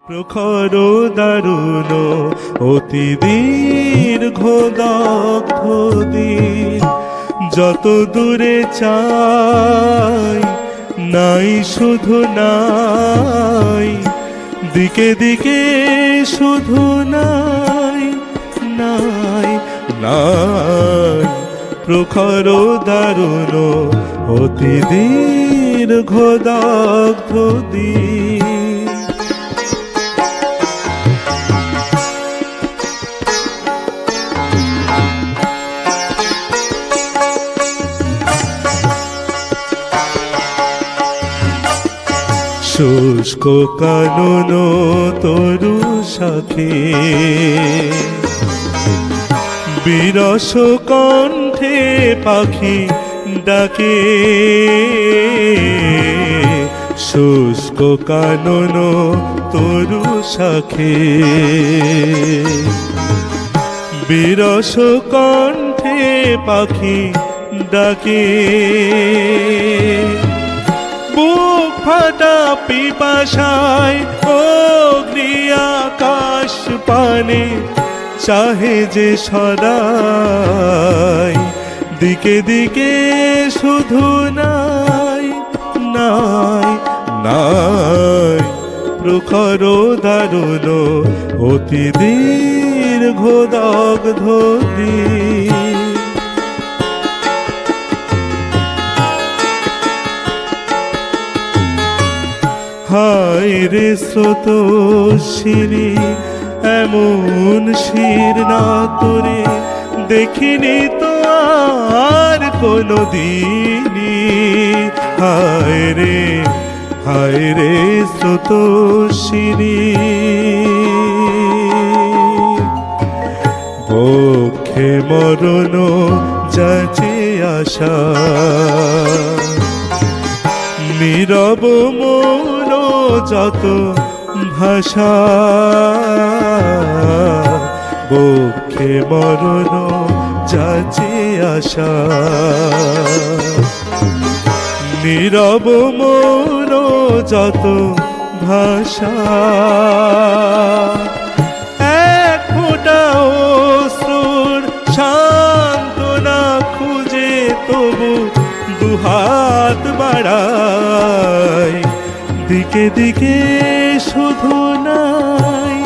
প্রখর দারুণ অতি দীর্ঘ দগ্ধ দিন, যত দূরে চাই নাই শুধু নাই, দিকে দিকে শুধু নাই নাই নাই। প্রখর দারুণ অতি দীর্ঘ দগ্ধ দিন। শুষ্ক কানন তরু শাখে, বিরস কণ্ঠে পাখি ডাকে। শুষ্ক কানন তরু শাখে, বিরস কণ্ঠে পাখি ডাকে। বুক ফাটা পিপাসায় অগ্নি আকাশ পানে চাহে যে সদাই, দিকে দিকে শুধু নাই নাই নাই। প্রখর দারুণ অতি দীর্ঘ দগ্ধ দিন। হায় রে স্রোতস্বিনী, এমন শিরনা তোরে দেখিনি তো আর কোনো দিনই। হায় রে স্রোতস্বিনী, বক্ষে মরণ যাচে আশা, নীরব মৌন যত ভাষা। বক্ষে মরণ যাচে আশা, নীরব মৌন যত ভাষা। এক ফোঁটা অশ্রুর সান্ত্বনা খুঁজে তবু দুহাত বাড়াই, দিকে দিকে শুধু নাই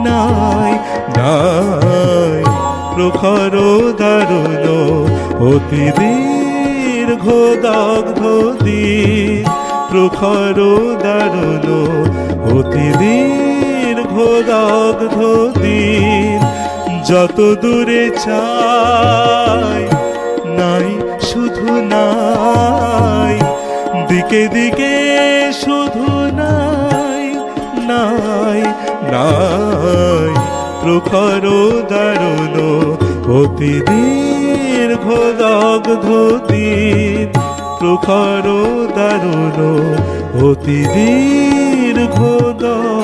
নাই নাই। প্রখর দারুণ অতি দীর্ঘ দগ্ধ দিন। প্রখর দারুণ অতি দীর্ঘ দগ্ধ দিন, যত দূরে চাই নাই শুধু নাই, দিকে দিকে শুধু নাই নাই নাই। প্রখর দারুণ অতি দীর্ঘ দগ্ধ দিন। প্রখর দারুণ অতি দীর্ঘ দগ্ধ